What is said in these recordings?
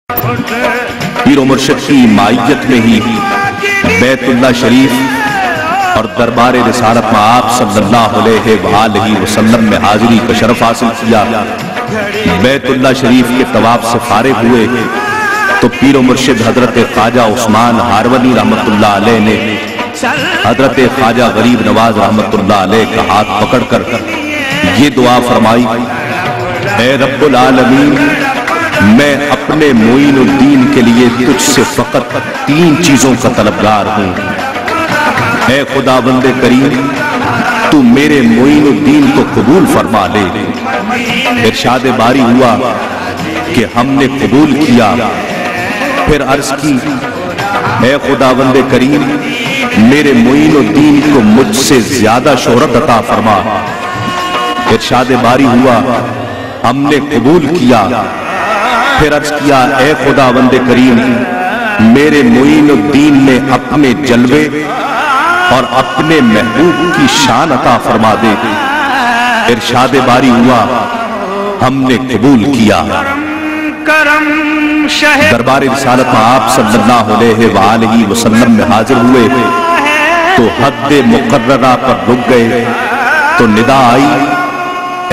پیر و مرشد کی مائیت میں ہی بیت اللہ شریف اور دربار رسالت میں آپ صلی اللہ علیہ وآلہ وسلم میں حاضری کا شرف حاصل کیا۔ بیت اللہ شریف کے طواف سے فارغ ہوئے تو پیر و مرشد حضرت خواجہ عثمان ہاروردی رحمت اللہ علیہ نے حضرت خواجہ غریب نواز رحمت اللہ علیہ کا ہاتھ پکڑ کر یہ دعا فرمائی: اے رب العالمین، میں اپنے معین الدین کے لیے تجھ سے فقط 3 چیزوں کا طلبگار ہوں۔ اے خداوند کریم، تو میرے معین الدین کو قبول فرما لے۔ ارشاد باری ہوا کہ ہم نے قبول کیا۔ پھر عرض کی: اے خداوند کریم، میرے معین الدین کو مجھ سے زیادہ شہرت عطا فرما۔ ارشاد باری ہوا: ہم نے قبول کیا۔ پھر عرض کیا: اے خداوند کریم، میرے معین الدین میں اپنے جلوے اور اپنے محبوب کی شان عطا فرما دے۔ ارشاد باری ہوا: ہم نے قبول کیا۔ دربار رسالت میں آپ صلی اللہ علیہ وآلہ وسلم میں حاضر ہوئے تو حد مقررہ پر رک گئے تو ندا آئی: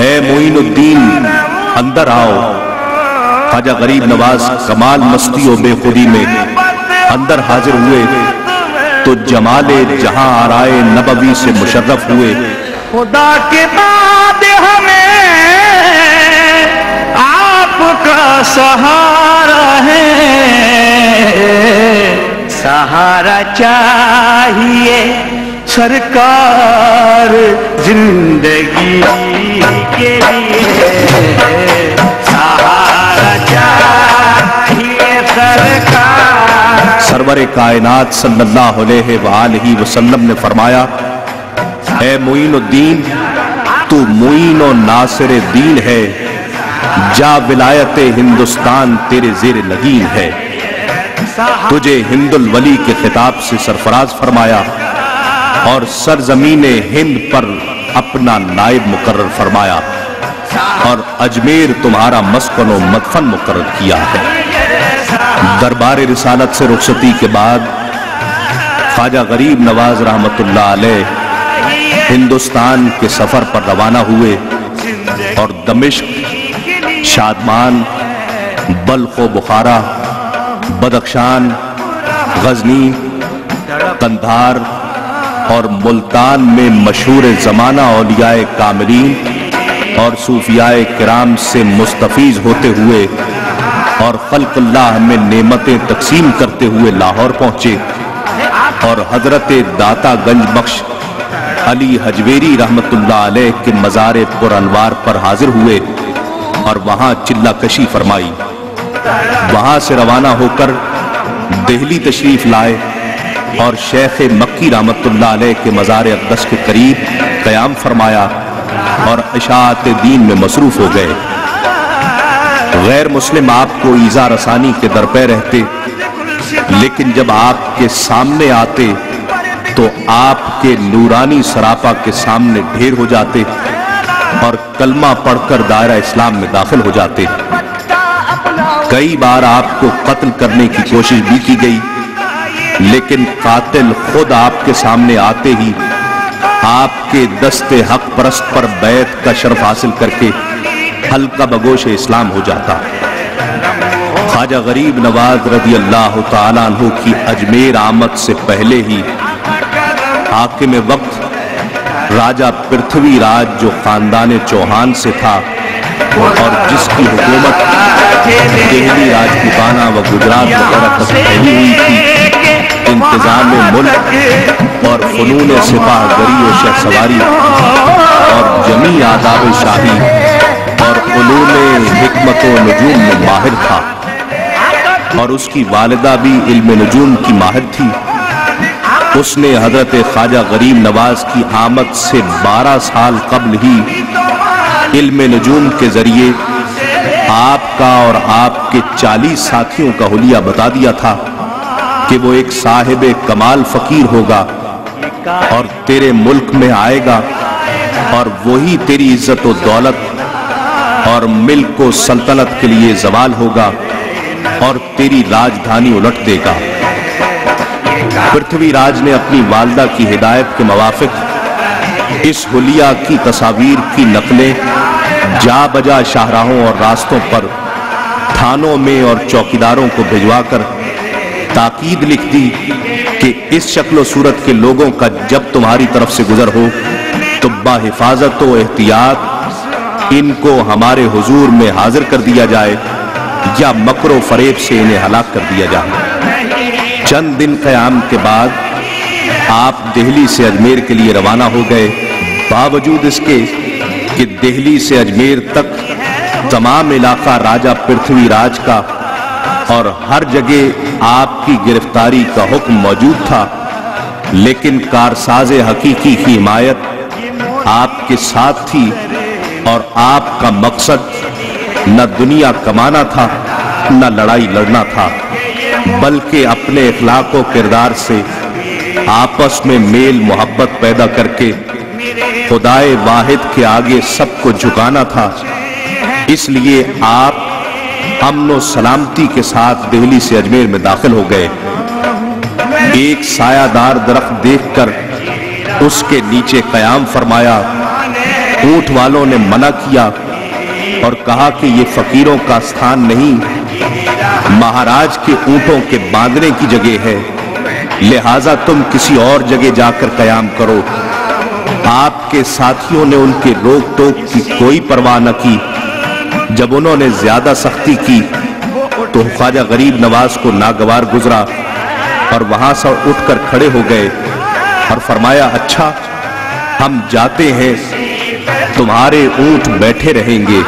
اے معین الدین، اندر آؤ۔ خواجہ غریب نواز کمال مستی و بے خودی میں اندر حاضر ہوئے تو جمال جہاں آرائے نبوی سے مشرف ہوئے۔ خدا کے بعد ہمیں آپ کا سہارا ہے، سہارا چاہیے سرکار زندگی کے لیے، سہارا چاہیے سرکار۔ سرور کائنات صلی اللہ علیہ وآلہ وسلم نے فرمایا: اے معین الدین، تو معین و ناصر دین ہے، جا ولایت ہندوستان تیرے زیر لگین ہے۔ تجھے ہند الولی کے خطاب سے سرفراز فرمایا اور سرزمین ہند پر اپنا نائب مقرر فرمایا اور اجمیر تمہارا مسکن و مدفن مقرر کیا ہے۔ دربار رسالت سے رخصتی کے بعد خواجہ غریب نواز رحمت اللہ علیہ ہندوستان کے سفر پر روانہ ہوئے اور دمشق، شادمان، بلخ و بخارا، بدخشان، غزنی، قندھار اور ملتان میں مشہور زمانہ اولیاء کاملین اور صوفیاء کرام سے مستفیض ہوتے ہوئے اور خلق اللہ میں نعمتیں تقسیم کرتے ہوئے لاہور پہنچے اور حضرت داتا گنج بخش علی حجویری رحمت اللہ علیہ کے مزار پر انوار پر حاضر ہوئے اور وہاں چلہ کشی فرمائی۔ وہاں سے روانہ ہو کر دہلی تشریف لائے اور شیخ مکی رحمت اللہ علیہ کے مزار اقدس کے قریب قیام فرمایا اور اشاعت دین میں مصروف ہو گئے۔ غیر مسلم آپ کو ایذا رسانی کے درپے رہتے، لیکن جب آپ کے سامنے آتے تو آپ کے نورانی سراپا کے سامنے ڈھیر ہو جاتے اور کلمہ پڑھ کر دائرہ اسلام میں داخل ہو جاتے۔ کئی بار آپ کو قتل کرنے کی کوشش بھی کی گئی، لیکن قاتل خود آپ کے سامنے آتے ہی آپ کے دست حق پرست پر بیعت کا شرف حاصل کر کے حلقہ بگوش اسلام ہو جاتا۔ خواجہ غریب نواز رضی اللہ تعالیٰ عنہ کی اجمیر آمد سے پہلے ہی حاکم وقت راجہ پرتھوی راج جو خاندان چوہان سے تھا اور جس کی حکومت دہلی راجپوتانہ و گجرات وغیرہ تک پھیلی ہوئی تھی، انتظام ملک اور فنون سپاہ گری و شہ سواری اور جمیع آداب شاہی اور علوم حکمت و نجوم میں ماہر تھا، اور اس کی والدہ بھی علم نجوم کی ماہر تھی۔ اس نے حضرت خواجہ غریب نواز کی آمد سے 12 سال قبل ہی علم نجوم کے ذریعے آپ کا اور آپ کے 40 ساتھیوں کا حلیہ بتا دیا تھا کہ وہ ایک صاحب کمال فقیر ہوگا اور تیرے ملک میں آئے گا اور وہی تیری عزت و دولت اور ملک و سلطنت کے لیے زوال ہوگا اور تیری راجدھانی الٹ دے گا۔ پرتھوی راج نے اپنی والدہ کی ہدایت کے موافق اس حلیہ کی تصاویر کی نقلیں جا بجا شاہراہوں اور راستوں پر تھانوں میں اور چوکیداروں کو بھجوا کر تاکید لکھ دی کہ اس شکل و صورت کے لوگوں کا جب تمہاری طرف سے گزر ہو تو باحفاظت و احتیاط ان کو ہمارے حضور میں حاضر کر دیا جائے یا مکر و فریب سے انہیں ہلاک کر دیا جائے۔ چند دن قیام کے بعد آپ دہلی سے اجمیر کے لیے روانہ ہو گئے۔ باوجود اس کے کہ دہلی سے اجمیر تک تمام علاقہ راجہ پرتھوی راج کا اور ہر جگہ آپ کی گرفتاری کا حکم موجود تھا، لیکن کارساز حقیقی کی حمایت آپ کے ساتھ تھی اور آپ کا مقصد نہ دنیا کمانا تھا نہ لڑائی لڑنا تھا، بلکہ اپنے اخلاق و کردار سے آپس میں میل محبت پیدا کر کے خدائے واحد کے آگے سب کو جھکانا تھا۔ اس لیے آپ امن و سلامتی کے ساتھ دہلی سے اجمیر میں داخل ہو گئے۔ ایک سایہ دار درخت دیکھ کر اس کے نیچے قیام فرمایا۔ اونٹ والوں نے منع کیا اور کہا کہ یہ فقیروں کا استھان نہیں، مہاراج کے اونٹوں کے باندھنے کی جگہ ہے، لہٰذا تم کسی اور جگہ جا کر قیام کرو۔ آپ کے ساتھیوں نے ان کے روک ٹوک کی کوئی پرواہ نہ کی۔ جب انہوں نے زیادہ سختی کی تو خواجہ غریب نواز کو ناگوار گزرا اور وہاں سے اٹھ کر کھڑے ہو گئے اور فرمایا، اچھا ہم جاتے ہیں، تمہارے اونٹ بیٹھے رہیں گے۔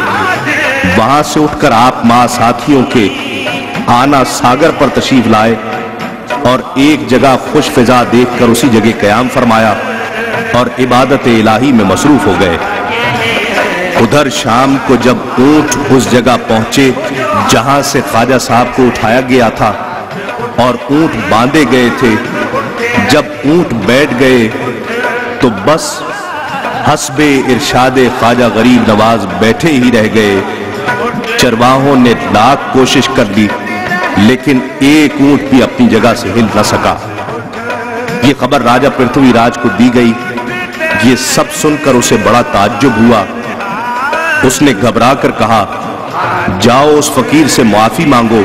وہاں سے اٹھ کر آپ ماں ساتھیوں کے آنا ساگر پر تشریف لائے اور ایک جگہ خوش فضا دیکھ کر اسی جگہ قیام فرمایا اور عبادت الہی میں مصروف ہو گئے۔ ادھر شام کو جب اونٹ اس جگہ پہنچے جہاں سے خواجہ صاحب کو اٹھایا گیا تھا اور اونٹ باندھے گئے تھے، جب اونٹ بیٹھ گئے تو بس حسب ارشاد خواجہ غریب نواز بیٹھے ہی رہ گئے۔ چرواہوں نے لاکھ کوشش کر لی لیکن ایک اونٹ بھی اپنی جگہ سے ہل نہ سکا۔ یہ خبر راجہ پرتھوی راج کو دی گئی۔ یہ سب سن کر اسے بڑا تعجب ہوا۔ اس نے گھبرا کر کہا، جاؤ اس فقیر سے معافی مانگو۔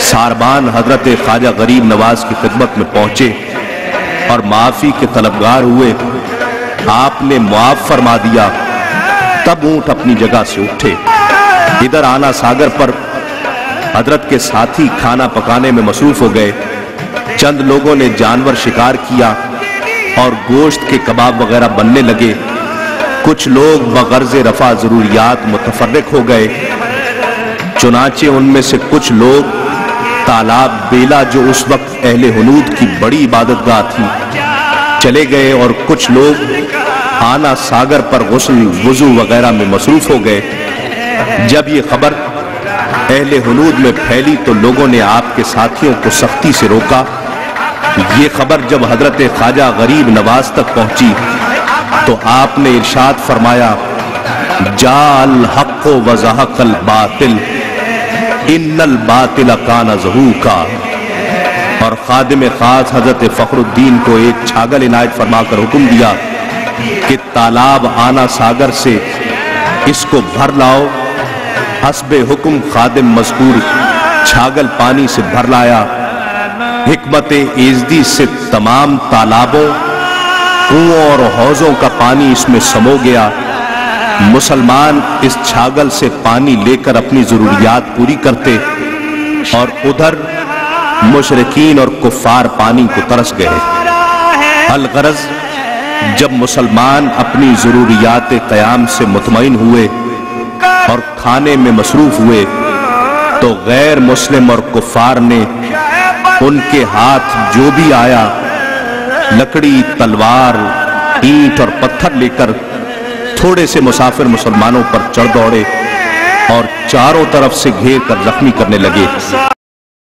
ساربان حضرت خواجہ غریب نواز کی خدمت میں پہنچے اور معافی کے طلبگار ہوئے۔ آپ نے معاف فرما دیا، تب اونٹ اپنی جگہ سے اٹھے۔ ادھر آنا ساگر پر حضرت کے ساتھی کھانا پکانے میں مصروف ہو گئے۔ چند لوگوں نے جانور شکار کیا اور گوشت کے کباب وغیرہ بننے لگے۔ کچھ لوگ بغرض رفع ضروریات متفرق ہو گئے، چنانچہ ان میں سے کچھ لوگ تالاب بیلا جو اس وقت اہل ہنود کی بڑی عبادت گاہ تھی چلے گئے اور کچھ لوگ آنا ساگر پر غسل وضو وغیرہ میں مصروف ہو گئے۔ جب یہ خبر اہل ہنود میں پھیلی تو لوگوں نے آپ کے ساتھیوں کو سختی سے روکا۔ یہ خبر جب حضرت خواجہ غریب نواز تک پہنچی تو آپ نے ارشاد فرمایا، جاء الحق وزہق الباطل ان الباطل کان زہوقا، اور خادم خاص حضرت فخر الدین کو ایک چھاگل عنایت فرما کر حکم دیا کہ تالاب آنا ساگر سے اس کو بھر لاؤ۔ حسب حکم خادم مذکور چھاگل پانی سے بھر لایا۔ حکمت ایزدی سے تمام تالابوں، کنووں اور حوضوں کا پانی اس میں سمو گیا۔ مسلمان اس چھاگل سے پانی لے کر اپنی ضروریات پوری کرتے اور ادھر مشرکین اور کفار پانی کو ترس گئے۔ الغرض جب مسلمان اپنی ضروریات قیام سے مطمئن ہوئے اور کھانے میں مصروف ہوئے تو غیر مسلم اور کفار نے ان کے ہاتھ جو بھی آیا، لکڑی، تلوار، اینٹ اور پتھر لے کر تھوڑے سے مسافر مسلمانوں پر چڑھ دوڑے اور چاروں طرف سے گھیر کر زخمی کرنے لگے۔